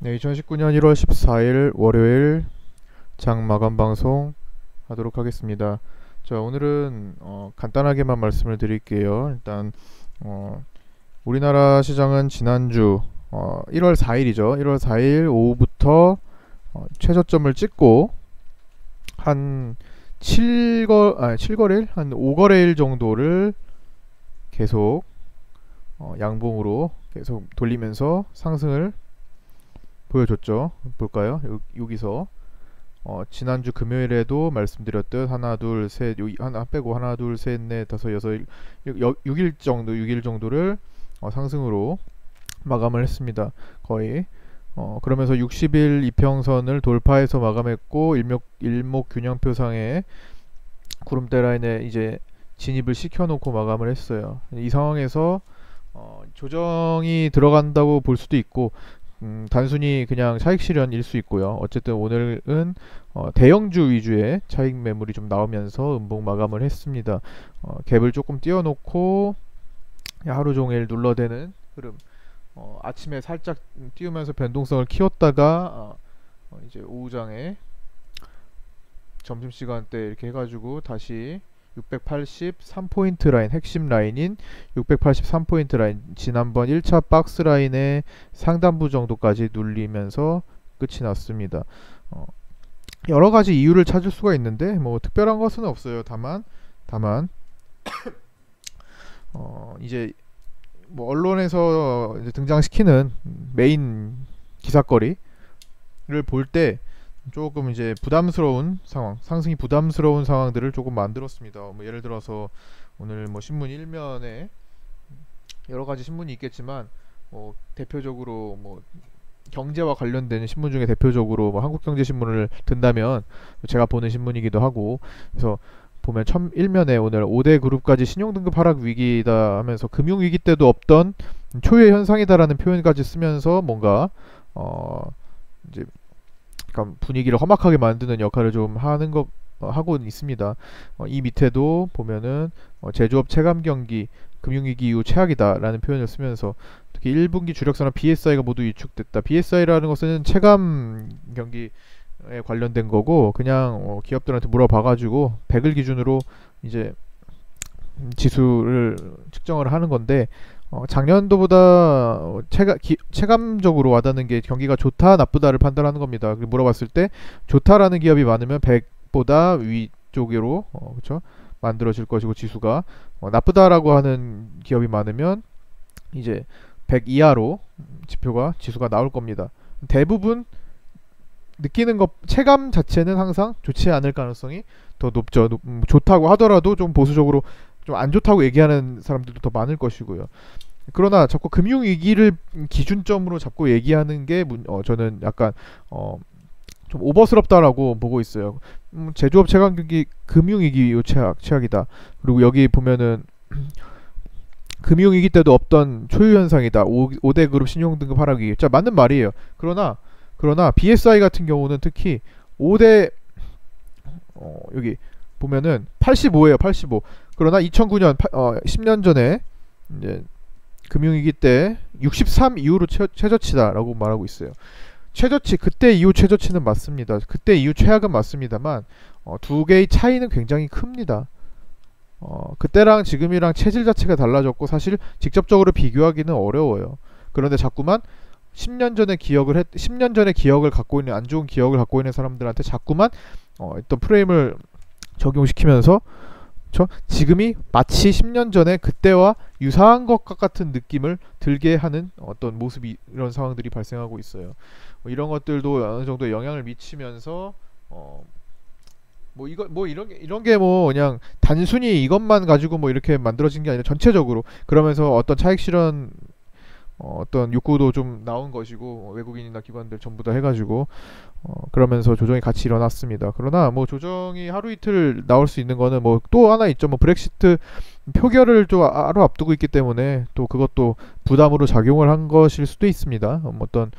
네, 2019년 1월 14일 월요일 장마감 방송 하도록 하겠습니다. 자, 오늘은 간단하게만 말씀을 드릴게요. 일단 우리나라 시장은 지난주 1월 4일이죠. 1월 4일 오후부터 최저점을 찍고 한 7거래일, 한 5거래일 정도를 계속 양봉으로 계속 돌리면서 상승을 보여줬죠. 볼까요? 여기서 지난주 금요일에도 말씀드렸듯 하나 둘 셋 하나 빼고 하나 둘 셋 넷 다섯 여섯 6일 정도를 상승으로 마감을 했습니다. 거의 그러면서 60일 이평선을 돌파해서 마감했고 일목균형표상의 구름대 라인에 이제 진입을 시켜놓고 마감을 했어요. 이 상황에서 조정이 들어간다고 볼 수도 있고 단순히 그냥 차익 실현일 수 있고요. 어쨌든 오늘은 대형주 위주의 차익 매물이 좀 나오면서 음봉 마감을 했습니다. 갭을 조금 띄워놓고 하루 종일 눌러대는 흐름. 아침에 살짝 띄우면서 변동성을 키웠다가 이제 오후장에 점심시간 때 이렇게 해가지고 다시 683포인트 라인, 핵심 라인인 683포인트 라인, 지난번 1차 박스 라인의 상단부 정도까지 눌리면서 끝이 났습니다. 여러 가지 이유를 찾을 수가 있는데 뭐 특별한 것은 없어요. 다만 이제 뭐 언론에서 이제 등장시키는 메인 기사거리를 볼 때 조금 이제 부담스러운 상황, 상승이 부담스러운 상황들을 조금 만들었습니다. 뭐 예를 들어서 오늘 뭐 신문 일면에 여러 가지 신문이 있겠지만 대표적으로 뭐 경제와 관련된 신문 중에 대표적으로 뭐 한국경제신문을 든다면 제가 보는 신문이기도 하고, 그래서 보면 일면에 오늘 5대 그룹까지 신용등급 하락 위기다 하면서 금융위기 때도 없던 초유의 현상이다라는 표현까지 쓰면서 뭔가 이제 약간 분위기를 험악하게 만드는 역할을 좀 하고 있습니다. 이 밑에도 보면은 제조업 체감 경기 금융위기 이후 최악이다라는 표현을 쓰면서 특히 1분기 주력산업 BSI가 모두 위축됐다. BSI라는 것은 체감 경기에 관련된 거고, 그냥 기업들한테 물어봐가지고 100을 기준으로 이제 지수를 측정을 하는 건데, 작년도보다 체감적으로 와닿는 게 경기가 좋다 나쁘다를 판단하는 겁니다. 물어봤을 때 좋다라는 기업이 많으면 100보다 위쪽으로 그렇죠? 만들어질 것이고, 지수가 나쁘다라고 하는 기업이 많으면 이제 100 이하로 지수가 나올 겁니다. 대부분 느끼는 것 체감 자체는 항상 좋지 않을 가능성이 더 높죠. 좋다고 하더라도 좀 보수적으로 좀 안 좋다고 얘기하는 사람들도 더 많을 것이고요. 그러나 자꾸 금융위기를 기준점으로 잡고 얘기하는 게 저는 약간 좀 오버스럽다라고 보고 있어요. 제조업 체감 경기 금융위기 이후 최악이다. 그리고 여기 보면은 금융위기 때도 없던 초유 현상이다. 5대 그룹 신용등급 하락이. 자, 맞는 말이에요. 그러나 BSI 같은 경우는 특히 5대 여기 보면은 85예요. 85. 그러나 2009년 10년 전에 이제 금융위기 때 63 이후로 최저치다라고 말하고 있어요. 최저치, 그때 이후 최저치는 맞습니다. 그때 이후 최악은 맞습니다만 두 개의 차이는 굉장히 큽니다. 그때랑 지금이랑 체질 자체가 달라졌고 사실 직접적으로 비교하기는 어려워요. 그런데 자꾸만 10년 전에 기억을 갖고 있는, 안 좋은 기억을 갖고 있는 사람들한테 자꾸만 어떤 프레임을 적용시키면서 지금이 마치 10년 전에 그때와 유사한 것과 같은 느낌을 들게 하는 어떤 모습이, 이런 상황들이 발생하고 있어요. 이런 것들도 어느 정도 영향을 미치면서 이런 게 그냥 단순히 이것만 가지고 뭐 이렇게 만들어진 게 아니라 전체적으로, 그러면서 어떤 차익 실현 어떤 욕구도 좀 나온 것이고, 외국인이나 기관들 전부 다 해가지고 그러면서 조정이 같이 일어났습니다. 그러나 뭐 조정이 하루 이틀 나올 수 있는 거는 뭐 또 하나 있죠. 뭐 브렉시트 표결을 좀 하루 앞두고 있기 때문에 또 그것도 부담으로 작용을 한 것일 수도 있습니다. 어떤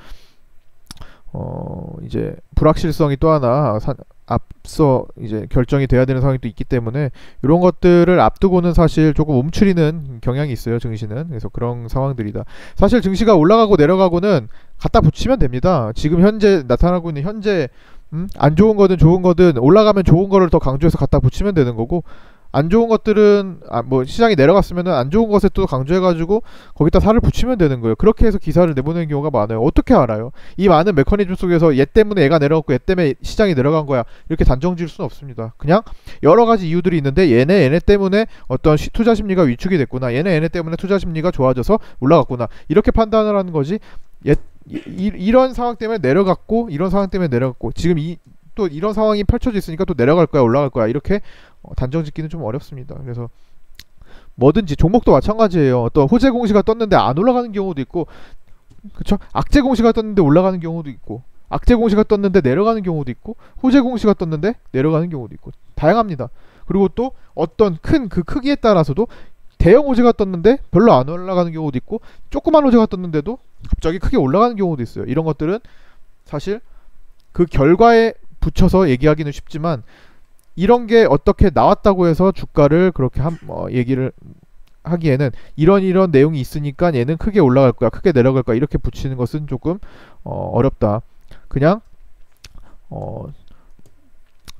이제 불확실성이 또 하나 앞서 이제 결정이 돼야 되는 상황이 또 있기 때문에 이런 것들을 앞두고는 사실 조금 움츠리는 경향이 있어요, 증시는. 그래서 그런 상황들이다. 사실 증시가 올라가고 내려가고는 갖다 붙이면 됩니다. 지금 현재 나타나고 있는 현재 안 좋은 거든 좋은 거든 올라가면 좋은 거를 더 강조해서 갖다 붙이면 되는 거고, 안 좋은 것들은 뭐 시장이 내려갔으면은 안 좋은 것에 또 강조해가지고 거기다 살을 붙이면 되는 거예요. 그렇게 해서 기사를 내보내는 경우가 많아요. 어떻게 알아요? 이 많은 메커니즘 속에서 얘 때문에 얘가 내려갔고 얘 때문에 시장이 내려간 거야, 이렇게 단정 지을 수는 없습니다. 그냥 여러 가지 이유들이 있는데 얘네 때문에 어떤 투자 심리가 위축이 됐구나, 얘네 때문에 투자 심리가 좋아져서 올라갔구나, 이렇게 판단을 하는 거지. 이런 상황 때문에 내려갔고 이런 상황 때문에 내려갔고 지금 또 이런 상황이 펼쳐져 있으니까 또 내려갈 거야 올라갈 거야, 이렇게 단정 짓기는 좀 어렵습니다. 그래서 뭐든지 종목도 마찬가지예요. 어떤 호재 공시가 떴는데 안 올라가는 경우도 있고, 그쵸? 악재 공시가 떴는데 올라가는 경우도 있고, 악재 공시가 떴는데 내려가는 경우도 있고, 호재 공시가 떴는데 내려가는 경우도 있고, 다양합니다. 그리고 또 어떤 큰 그 크기에 따라서도 대형 호재가 떴는데 별로 안 올라가는 경우도 있고, 조그만 호재가 떴는데도 갑자기 크게 올라가는 경우도 있어요. 이런 것들은 사실 그 결과에 붙여서 얘기하기는 쉽지만, 이런 게 어떻게 나왔다고 해서 주가를 그렇게 얘기를 하기에는 이런 내용이 있으니까 얘는 크게 올라갈 거야, 크게 내려갈 거야, 이렇게 붙이는 것은 조금 어렵다. 그냥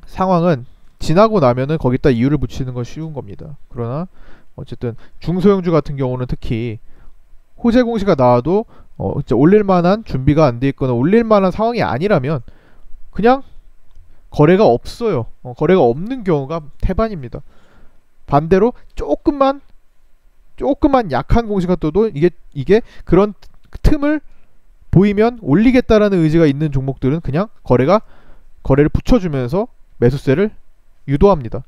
상황은 지나고 나면은 거기다 이유를 붙이는 건 쉬운 겁니다. 그러나 어쨌든 중소형주 같은 경우는 특히 호재 공시가 나와도 진짜 올릴 만한 준비가 안 돼 있거나 올릴 만한 상황이 아니라면 그냥 거래가 없어요. 거래가 없는 경우가 태반입니다. 반대로 조금만 약한 공시가 떠도 이게 그런 틈을 보이면 올리겠다라는 의지가 있는 종목들은 그냥 거래를 붙여주면서 매수세를 유도합니다.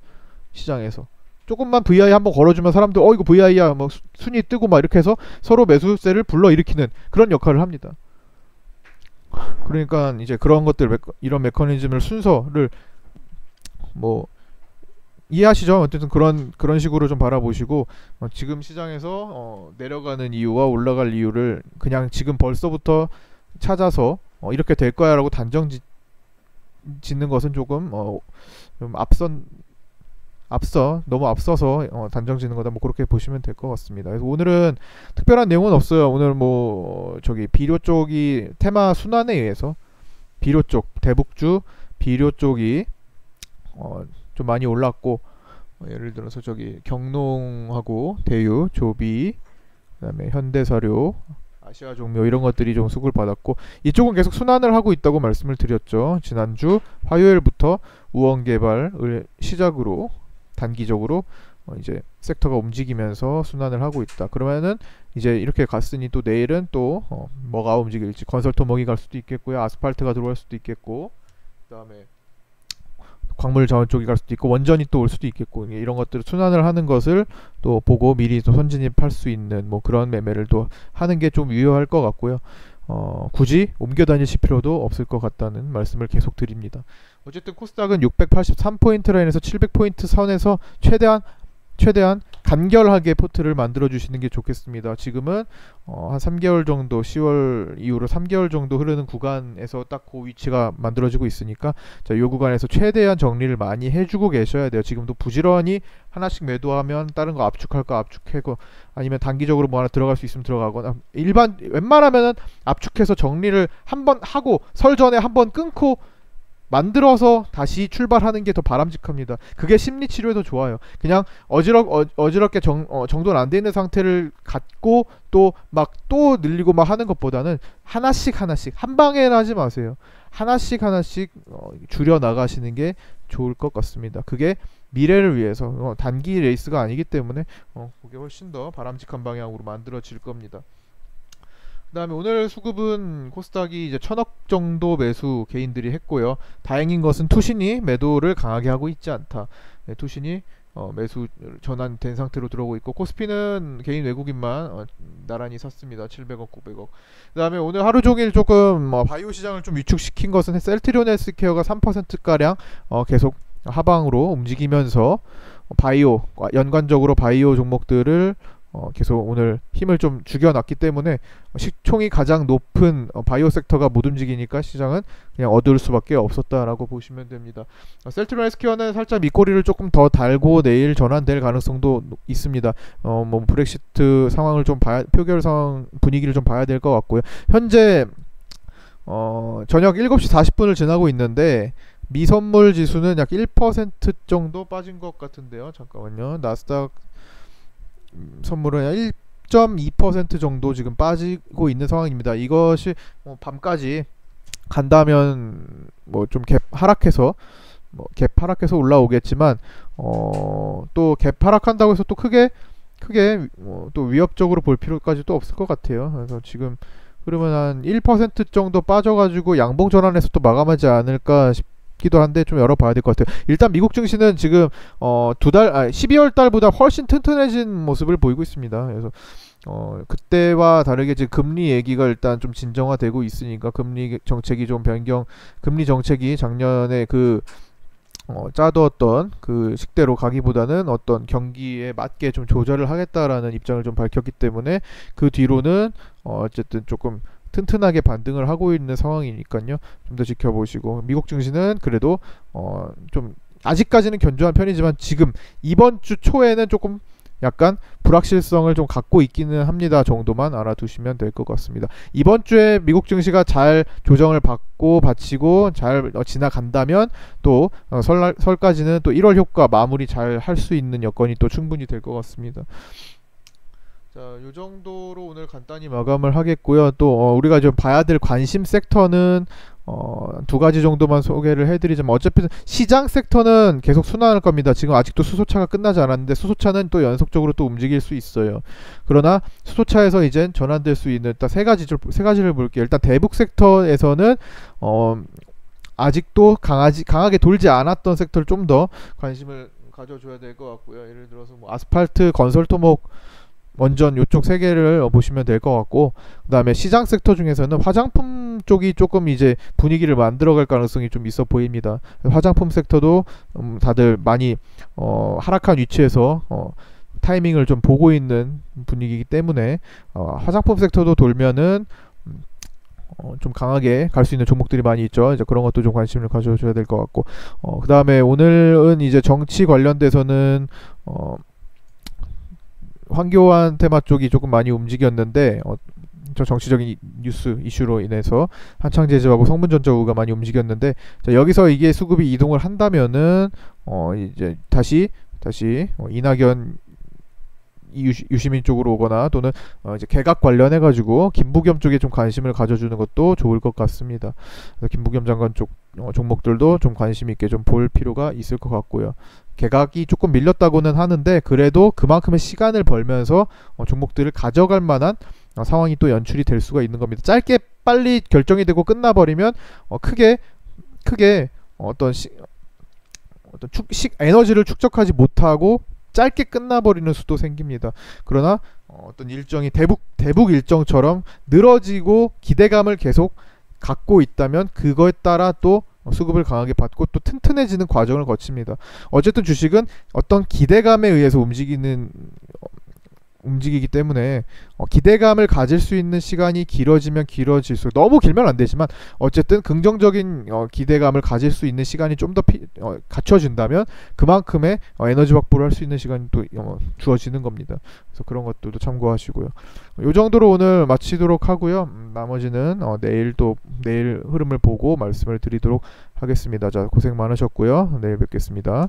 시장에서 조금만 VI 한번 걸어주면 사람들 이거 VI야 뭐 순위 뜨고 막 이렇게 해서 서로 매수세를 불러일으키는 그런 역할을 합니다. 그러니까 이제 그런 것들, 이런 메커니즘을 순서를 뭐 이해하시죠? 어쨌든 그런 식으로 좀 바라보시고, 지금 시장에서 내려가는 이유와 올라갈 이유를 그냥 지금 벌써부터 찾아서 이렇게 될 거야 라고 단정 짓는 것은 조금 좀 너무 앞서서 단정 짓는 거다, 뭐 그렇게 보시면 될 것 같습니다. 그래서 오늘은 특별한 내용은 없어요. 오늘 뭐 비료 쪽이 테마 순환에 의해서 비료 쪽, 대북주 비료 쪽이 좀 많이 올랐고, 예를 들어서 경농하고 대유, 조비, 그다음에 현대사료, 아시아종묘 이런 것들이 좀 수급을 받았고, 이쪽은 계속 순환을 하고 있다고 말씀을 드렸죠. 지난주 화요일부터 우원개발을 시작으로 단기적으로 이제 섹터가 움직이면서 순환을 하고 있다. 그러면은 이제 이렇게 갔으니 또 내일은 또 뭐가 움직일지, 건설 토목이 갈 수도 있겠고요, 아스팔트가 들어갈 수도 있겠고, 그다음에 광물 자원 쪽이 갈 수도 있고, 원전이 또 올 수도 있겠고, 이런 것들을 순환을 하는 것을 또 보고 미리 또 선진입할 수 있는 뭐 그런 매매를 또 하는 게 좀 유효할 것 같고요. 굳이 옮겨 다니실 필요도 없을 것 같다는 말씀을 계속 드립니다. 어쨌든 코스닥은 683포인트 라인에서 700포인트 선에서 최대한 간결하게 포트를 만들어 주시는 게 좋겠습니다. 지금은 한 3개월 정도, 10월 이후로 3개월 정도 흐르는 구간에서 딱 그 위치가 만들어지고 있으니까, 이 구간에서 최대한 정리를 많이 해주고 계셔야 돼요. 지금도 부지런히 하나씩 매도하면 다른 거 압축하고, 아니면 단기적으로 뭐 하나 들어갈 수 있으면 들어가거나, 웬만하면은 압축해서 정리를 한번 하고 설 전에 한번 끊고 만들어서 다시 출발하는 게 더 바람직합니다. 그게 심리 치료에 더 좋아요. 그냥 어지럽게 정돈 안 돼 있는 상태를 갖고 또 늘리고 막 하는 것보다는 하나씩 한 방에는 하지 마세요. 하나씩 줄여 나가시는 게 좋을 것 같습니다. 그게 미래를 위해서 단기 레이스가 아니기 때문에 그게 훨씬 더 바람직한 방향으로 만들어질 겁니다. 그 다음에 오늘 수급은 코스닥이 이제 1000억 정도 매수 개인들이 했고요. 다행인 것은 투신이 매도를 강하게 하고 있지 않다. 투신이 매수 전환된 상태로 들어오고 있고, 코스피는 개인 외국인만 나란히 샀습니다. 700억, 900억. 그 다음에 오늘 하루 종일 조금 바이오 시장을 좀 위축시킨 것은 셀트리온 헬스케어가 3%가량 계속 하방으로 움직이면서 연관적으로 바이오 종목들을 계속 오늘 힘을 좀 죽여놨기 때문에 시총이 가장 높은 바이오 섹터가 못 움직이니까 시장은 그냥 어두울 수밖에 없었다라고 보시면 됩니다. 셀트리온 헬스케어는 살짝 밑꼬리를 조금 더 달고 내일 전환될 가능성도 있습니다. 뭐 브렉시트 상황을 좀 봐야, 표결 상황 분위기를 좀 봐야 될 것 같고요. 현재 저녁 7시 40분을 지나고 있는데 미선물 지수는 약 1% 정도 빠진 것 같은데요. 잠깐만요. 나스닥 선물은 1.2% 정도 지금 빠지고 있는 상황입니다. 이것이 밤까지 간다면 뭐 좀 갭 하락해서 올라오겠지만 또 갭 하락한다고 해서 또 크게 또 위협적으로 볼 필요까지 또 없을 것 같아요. 그래서 지금 그러면 한 1% 정도 빠져가지고 양봉 전환에서 또 마감하지 않을까 싶기도 한데 좀 열어봐야 될 것 같아요. 일단 미국 증시는 지금 12월 달보다 훨씬 튼튼해진 모습을 보이고 있습니다. 그래서 그때와 다르게 지금 금리 얘기가 일단 좀 진정화되고 있으니까 금리 정책이 좀 금리 정책이 작년에 짜두었던 그 식대로 가기보다는 어떤 경기에 맞게 좀 조절을 하겠다라는 입장을 좀 밝혔기 때문에 그 뒤로는 어쨌든 조금 튼튼하게 반등을 하고 있는 상황이니까요. 좀 더 지켜보시고 미국 증시는 그래도 좀 아직까지는 견조한 편이지만 지금 이번 주 초에는 조금 약간 불확실성을 좀 갖고 있기는 합니다 정도만 알아두시면 될 것 같습니다. 이번 주에 미국 증시가 잘 조정을 받치고 잘 지나간다면 또 설까지는 또 1월 효과 마무리 잘 할 수 있는 여건이 또 충분히 될 것 같습니다. 자, 요 정도로 오늘 간단히 마감을 하겠고요. 또 우리가 좀 봐야 될 관심 섹터는 두 가지 정도만 소개를 해드리자면, 어차피 시장 섹터는 계속 순환할 겁니다. 지금 아직도 수소차가 끝나지 않았는데 수소차는 또 연속적으로 또 움직일 수 있어요. 그러나 수소차에서 이젠 전환될 수 있는 일단 세 가지를 볼게요. 일단 대북 섹터에서는 아직도 강하게 돌지 않았던 섹터를 좀 더 관심을 가져줘야 될 것 같고요. 예를 들어서 뭐 아스팔트, 건설 토목, 원전 요쪽 세 개를 보시면 될 것 같고, 그 다음에 시장 섹터 중에서는 화장품 쪽이 조금 이제 분위기를 만들어갈 가능성이 좀 있어 보입니다. 화장품 섹터도 다들 많이 하락한 위치에서 타이밍을 좀 보고 있는 분위기이기 때문에 화장품 섹터도 돌면은 좀 강하게 갈 수 있는 종목들이 많이 있죠. 이제 그런 것도 좀 관심을 가져줘야 될 것 같고, 그 다음에 오늘은 이제 정치 관련돼서는 황교안 테마 쪽이 조금 많이 움직였는데 저 정치적인 이슈로 인해서 한창 제재하고 성문 전자 우가 많이 움직였는데, 자, 여기서 이게 수급이 이동을 한다면은 이제 다시 이낙연 유시민 쪽으로 오거나 또는 이제 개각 관련해 가지고 김부겸 쪽에 좀 관심을 가져주는 것도 좋을 것 같습니다. 김부겸 장관 쪽 종목들도 좀 관심 있게 좀 볼 필요가 있을 것 같고요. 개각이 조금 밀렸다고는 하는데 그래도 그만큼의 시간을 벌면서 종목들을 가져갈 만한 상황이 또 연출이 될 수가 있는 겁니다. 짧게 빨리 결정이 되고 끝나버리면 크게 어떤 에너지를 축적하지 못하고 짧게 끝나버리는 수도 생깁니다. 그러나 어떤 일정이 대북 일정처럼 늘어지고 기대감을 계속 갖고 있다면 그거에 따라 또 수급을 강하게 받고 또 튼튼해지는 과정을 거칩니다. 어쨌든 주식은 어떤 기대감에 의해서 움직이기 때문에 기대감을 가질 수 있는 시간이 길어지면 길어질수록, 너무 길면 안 되지만 어쨌든 긍정적인 기대감을 가질 수 있는 시간이 좀 더 갖춰진다면 그만큼의 에너지 확보를 할 수 있는 시간이 또 주어지는 겁니다. 그래서 그런 것들도 참고하시고요. 이 정도로 오늘 마치도록 하고요. 나머지는 내일 흐름을 보고 말씀을 드리도록 하겠습니다. 자, 고생 많으셨고요. 내일 뵙겠습니다.